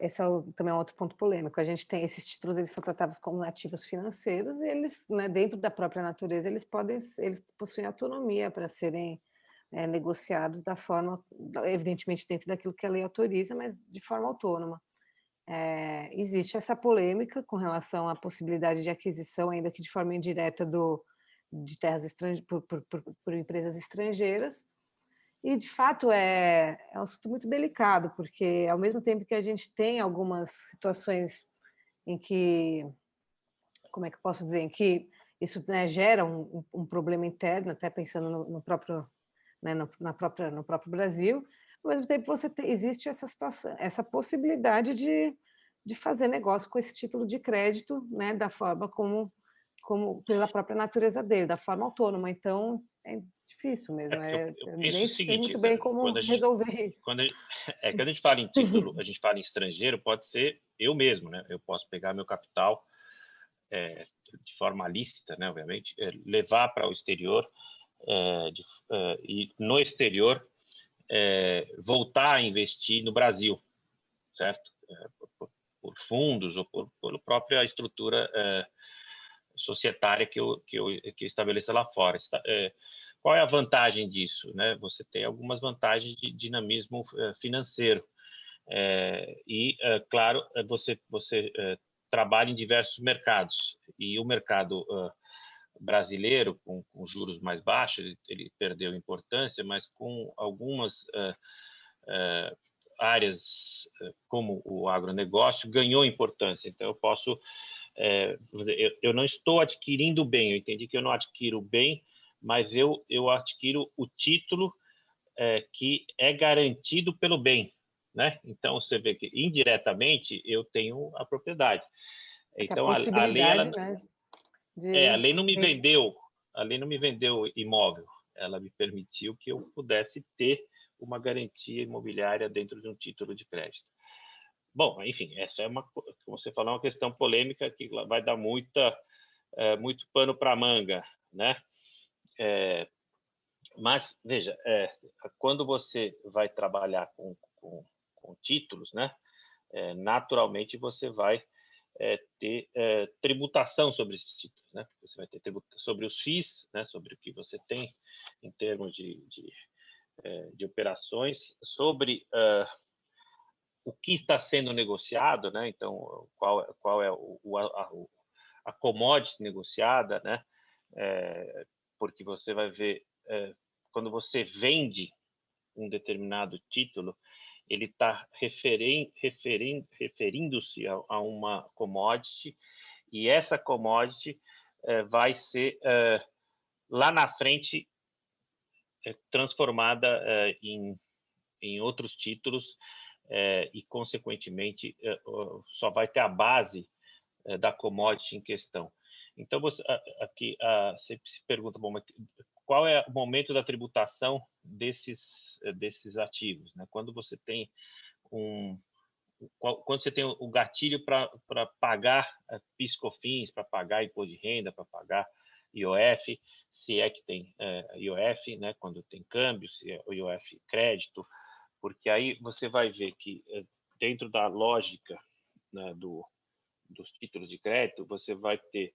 B: esse também é um outro ponto polêmico. A gente tem esses títulos, eles são tratados como ativos financeiros e eles, né, dentro da própria natureza, eles possuem autonomia para serem negociados da forma, evidentemente dentro daquilo que a lei autoriza, mas de forma autônoma. Existe essa polêmica com relação à possibilidade de aquisição, ainda que de forma indireta, de terras por empresas estrangeiras. E, de fato, é um assunto muito delicado, porque, ao mesmo tempo que a gente tem algumas situações em que, como é que eu posso dizer, em que isso, né, gera um problema interno, até pensando no próprio, né, no próprio Brasil, ao mesmo tempo existe essa situação, essa possibilidade de fazer negócio com esse título de crédito, né, da forma como pela própria natureza dele, da forma autônoma. Então, é difícil mesmo,
A: Eu penso
B: nem
A: o
B: sei
A: seguinte,
B: muito bem como resolver isso.
A: quando a gente fala em título, a gente fala em estrangeiro, pode ser eu mesmo, né? Eu posso pegar meu capital de forma lícita, né? Obviamente, levar para o exterior e no exterior voltar a investir no Brasil, certo? Por fundos ou pela própria estrutura societária que eu estabeleça lá fora. Qual é a vantagem disso, né? Você tem algumas vantagens de dinamismo financeiro e, claro, você trabalha em diversos mercados e o mercado brasileiro com juros mais baixos ele perdeu importância, mas com algumas áreas como o agronegócio ganhou importância. Então eu posso eu não estou adquirindo bem, eu entendi que eu não adquiro bem, mas eu adquiro o título que é garantido pelo bem, né? Então você vê que indiretamente eu tenho a propriedade. Então a lei ela,
B: né,
A: a lei não me vendeu, imóvel, ela me permitiu que eu pudesse ter uma garantia imobiliária dentro de um título de crédito. Bom, enfim, essa é como você falou, uma questão polêmica que vai dar muito pano para manga, né? Mas veja, quando você vai trabalhar com títulos, né? Naturalmente você vai ter tributação sobre esses títulos, né? Você vai ter tributação sobre os FIIs, né? Sobre o que você tem em termos de operações, sobre o que está sendo negociado, né? Então, qual é a commodity negociada, né? Porque você vai ver, quando você vende um determinado título, ele está referindo-se a uma commodity e essa commodity vai ser lá na frente transformada em outros títulos e, consequentemente, só vai ter a base da commodity em questão. Então, aqui você se pergunta, bom, mas qual é o momento da tributação desses ativos, né? Quando você tem quando você tem o gatilho para pagar PIS/COFINS, para pagar imposto de renda, para pagar IOF, se é que tem IOF, né? Quando tem câmbio, se é o IOF crédito, porque aí você vai ver que dentro da lógica, né, dos títulos de crédito, você vai ter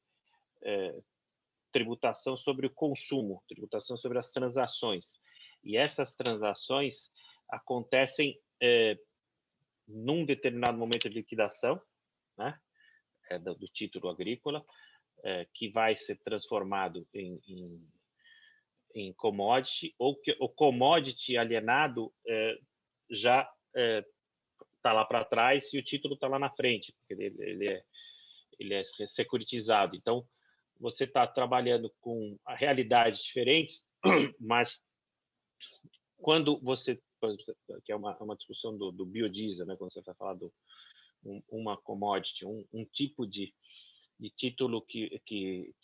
A: tributação sobre o consumo, tributação sobre as transações. E essas transações acontecem num determinado momento de liquidação, né, do título agrícola, que vai ser transformado em commodity, ou que o commodity alienado já está lá para trás e o título está lá na frente, porque ele é securitizado. Então, você está trabalhando com realidades diferentes, mas quando você, que é uma discussão do biodiesel, né, quando você vai falar uma commodity, um tipo de título que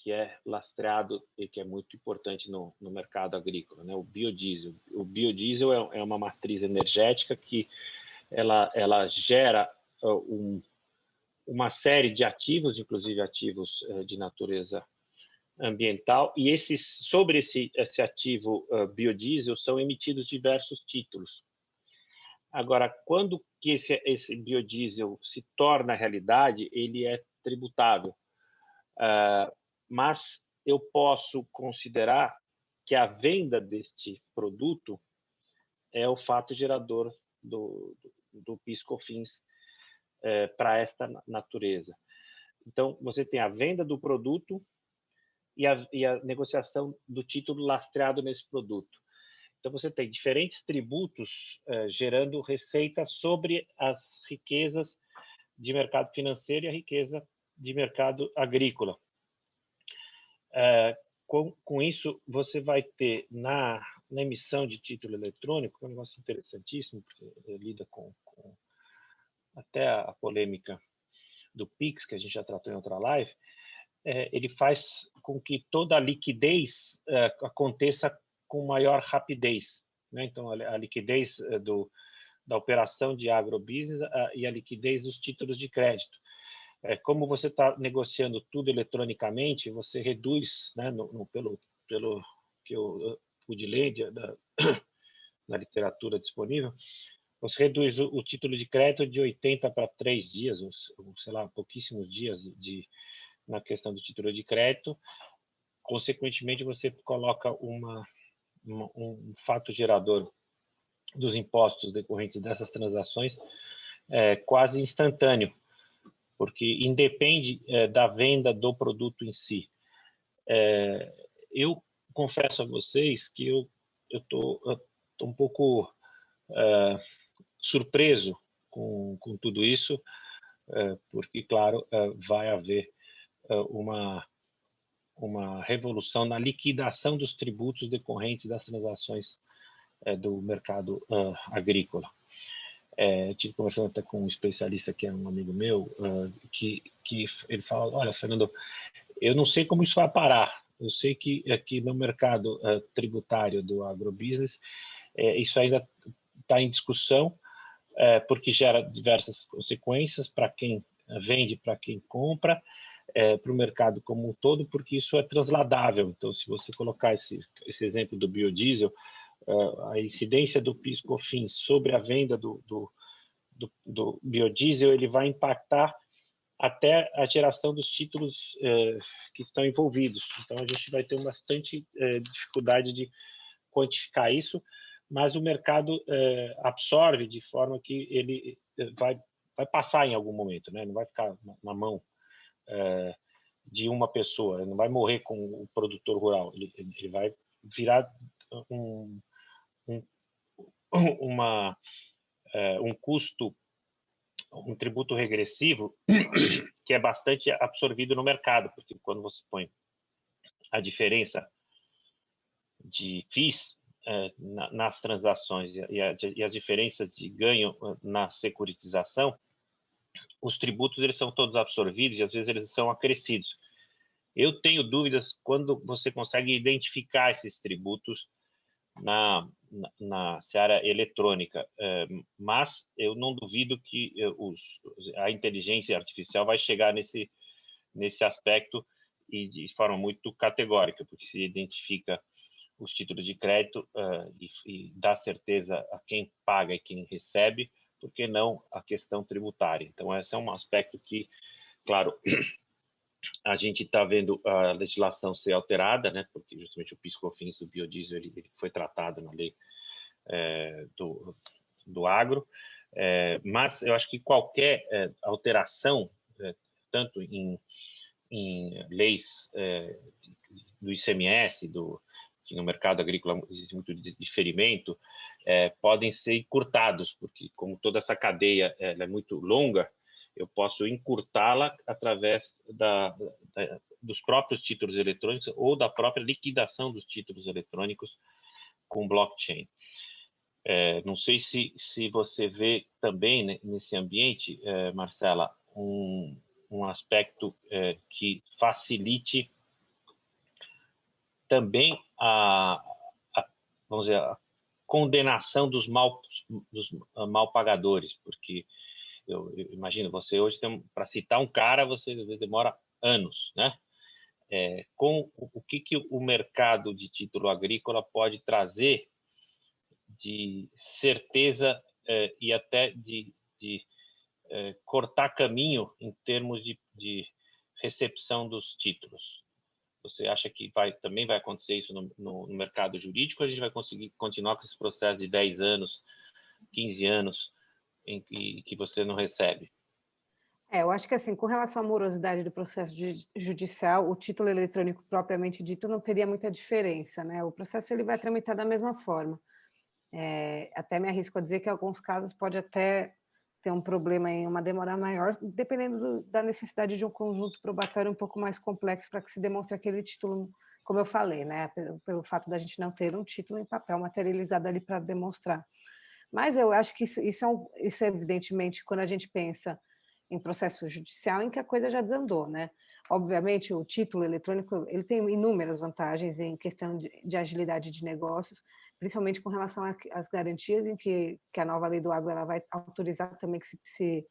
A: é lastreado e que é muito importante no mercado agrícola, né? O biodiesel. O biodiesel é uma matriz energética que ela gera uma série de ativos, inclusive ativos de natureza ambiental, e sobre esse ativo biodiesel são emitidos diversos títulos. Agora, quando que esse biodiesel se torna realidade, ele é tributável. Mas eu posso considerar que a venda deste produto é o fato gerador do PIS/COFINS para esta natureza. Então, você tem a venda do produto e a negociação do título lastreado nesse produto. Então, você tem diferentes tributos gerando receita sobre as riquezas de mercado financeiro e a riqueza de mercado agrícola. Com isso, você vai ter na emissão de título eletrônico, um negócio interessantíssimo, porque lida com até a polêmica do PIX, que a gente já tratou em outra live, ele faz com que toda a liquidez aconteça com maior rapidez, né? Então, a liquidez da operação de agrobusiness e a liquidez dos títulos de crédito. Como você está negociando tudo eletronicamente, você reduz, né, pelo que eu pude ler na literatura disponível, você reduz o título de crédito de 80 para 3 dias, ou sei lá, pouquíssimos dias na questão do título de crédito. Consequentemente, você coloca um fato gerador dos impostos decorrentes dessas transações quase instantâneo, porque independe da venda do produto em si. Eu confesso a vocês que eu estou um pouco surpreso com tudo isso, porque, claro, vai haver uma revolução na liquidação dos tributos decorrentes das transações do mercado agrícola. Tive conversando até com um especialista que é um amigo meu, que ele fala, olha, Fernando, eu não sei como isso vai parar. Eu sei que aqui no mercado tributário do agrobusiness, isso ainda está em discussão, porque gera diversas consequências para quem vende, para quem compra, para o mercado como um todo, porque isso é transladável. Então, se você colocar esse exemplo do biodiesel, a incidência do PIS/COFINS sobre a venda do biodiesel, ele vai impactar até a geração dos títulos que estão envolvidos. Então, a gente vai ter bastante dificuldade de quantificar isso, mas o mercado absorve de forma que ele vai passar em algum momento, né? Não vai ficar na mão de uma pessoa, ele não vai morrer com o produtor rural, ele vai virar um custo, um tributo regressivo que é bastante absorvido no mercado, porque quando você põe a diferença de FIIs nas transações e as diferenças de ganho na securitização, os tributos eles são todos absorvidos e às vezes eles são acrescidos. Eu tenho dúvidas quando você consegue identificar esses tributos na seara eletrônica, mas eu não duvido que a inteligência artificial vai chegar nesse aspecto e de forma muito categórica, porque se identifica os títulos de crédito e dá certeza a quem paga e quem recebe, por que não a questão tributária? Então, esse é um aspecto que, claro, a gente está vendo a legislação ser alterada, né? Porque justamente o PIS/COFINS do biodiesel ele foi tratado na lei do agro, mas eu acho que qualquer alteração, tanto em leis do ICMS, que no mercado agrícola existe muito diferimento, podem ser encurtados, porque como toda essa cadeia ela é muito longa, eu posso encurtá-la através dos próprios títulos eletrônicos ou da própria liquidação dos títulos eletrônicos com blockchain. Não sei se você vê também, né, nesse ambiente, Marcela, um aspecto que facilite também vamos dizer, a condenação dos mal pagadores, porque eu imagino, você hoje para citar um cara, você às vezes demora anos, né? Com o que o mercado de título agrícola pode trazer de certeza e até de cortar caminho em termos de recepção dos títulos. Você acha que também vai acontecer isso no mercado jurídico, ou a gente vai conseguir continuar com esse processo de 10 anos, 15 anos, em que você não recebe?
B: Eu acho que, assim, com relação à morosidade do processo judicial, o título eletrônico propriamente dito não teria muita diferença, né? O processo ele vai tramitar da mesma forma. Até me arrisco a dizer que em alguns casos pode até ter um problema em uma demora maior, dependendo da necessidade de um conjunto probatório um pouco mais complexo para que se demonstre aquele título, como eu falei, né? Pelo fato da gente não ter um título em papel materializado ali para demonstrar. Mas eu acho que isso é evidentemente quando a gente pensa em processo judicial em que a coisa já desandou, né? Obviamente, o título eletrônico ele tem inúmeras vantagens em questão de agilidade de negócios, principalmente com relação às garantias em que a nova lei do agro ela vai autorizar também que se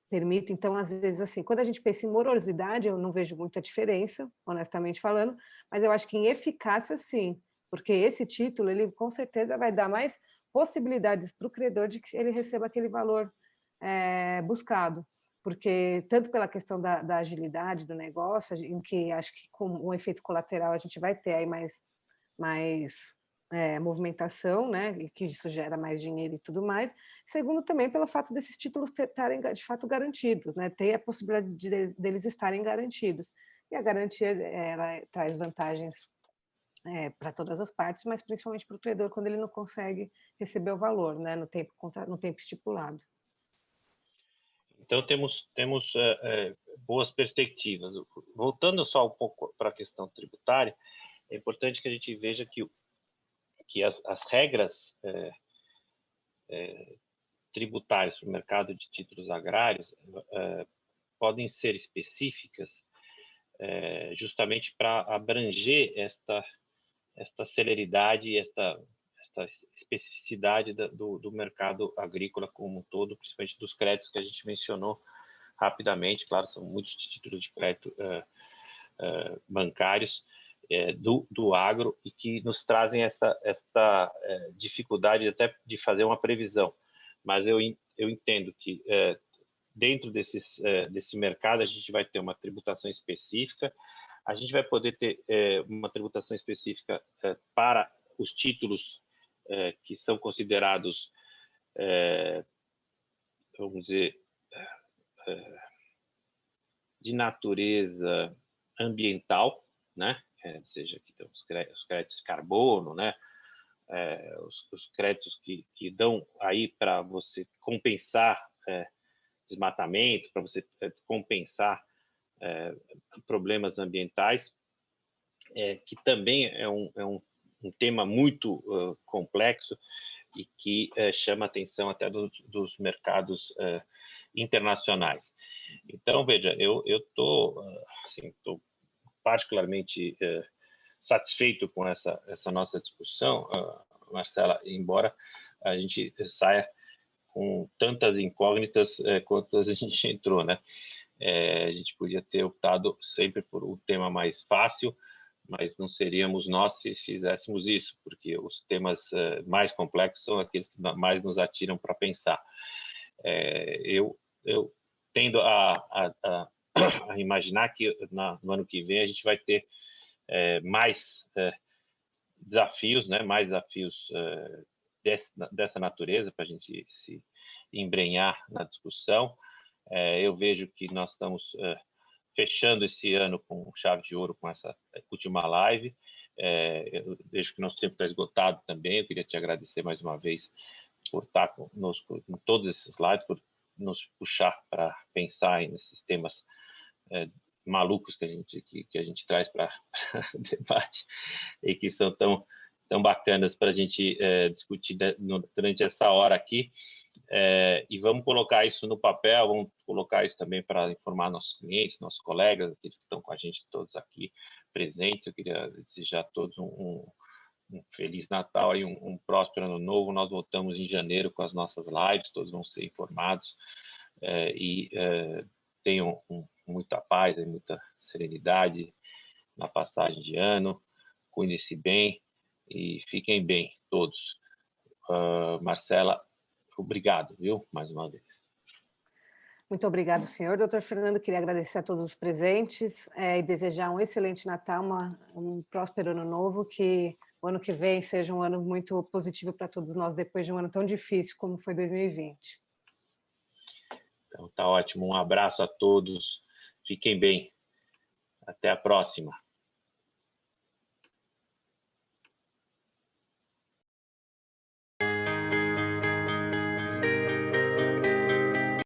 B: permita. Então, às vezes, assim, quando a gente pensa em morosidade, eu não vejo muita diferença, honestamente falando, mas eu acho que em eficácia, sim, porque esse título, ele com certeza vai dar mais possibilidades para o credor de que ele receba aquele valor buscado, porque tanto pela questão da agilidade do negócio, em que acho que com um efeito colateral a gente vai ter aí mais movimentação, né, e que isso gera mais dinheiro e tudo mais. Segundo, também pelo fato desses títulos estarem de fato garantidos, né, ter a possibilidade deles estarem garantidos. E a garantia ela traz vantagens para todas as partes, mas principalmente para o credor quando ele não consegue receber o valor, né, no tempo estipulado.
A: Então temos boas perspectivas. Voltando só um pouco para a questão tributária, é importante que a gente veja que as regras tributárias para o mercado de títulos agrários podem ser específicas justamente para abranger esta celeridade e esta especificidade do mercado agrícola como um todo, principalmente dos créditos que a gente mencionou rapidamente. Claro, são muitos títulos de crédito bancários do agro e que nos trazem esta dificuldade até de fazer uma previsão. Mas eu entendo que dentro desse mercado a gente vai ter uma tributação específica, a gente vai poder ter uma tributação específica para os títulos que são considerados, vamos dizer, de natureza ambiental, né? Ou seja, aqui tem os créditos de carbono, né? Os créditos que dão aí para você compensar desmatamento, para você compensar problemas ambientais, que também é um tema muito complexo e que chama a atenção até dos mercados internacionais. Então, veja, eu estou particularmente satisfeito com essa nossa discussão, Marcela, embora a gente saia com tantas incógnitas quanto a gente entrou, né? A gente podia ter optado sempre por um tema mais fácil, mas não seríamos nós se fizéssemos isso, porque os temas mais complexos são aqueles que mais nos atiram para pensar. Eu tendo a a imaginar que no ano que vem a gente vai ter mais desafios, né? Mais desafios dessa natureza para a gente se embrenhar na discussão. Eu vejo que nós estamos fechando esse ano com chave de ouro com essa última live. Eu vejo que nosso tempo está esgotado também. Eu queria te agradecer mais uma vez por estar conosco em todos esses lives, por nos puxar para pensar nesses temas malucos que a gente traz para o debate e que são tão bacanas para a gente discutir durante essa hora aqui. E vamos colocar isso no papel, vamos colocar isso também para informar nossos clientes, nossos colegas, aqueles que estão com a gente todos aqui presentes. Eu queria desejar a todos um Feliz Natal e um próspero Ano Novo. Nós voltamos em janeiro com as nossas lives, todos vão ser informados. Tenham muita paz e muita serenidade na passagem de ano. Cuidem-se bem e fiquem bem todos. Marcela, obrigado, viu? Mais uma vez.
B: Muito obrigado, senhor. Doutor Fernando, queria agradecer a todos os presentes e desejar um excelente Natal, um próspero Ano Novo, que o ano que vem seja um ano muito positivo para todos nós, depois de um ano tão difícil como foi 2020.
A: Então, tá ótimo. Um abraço a todos. Fiquem bem. Até a próxima.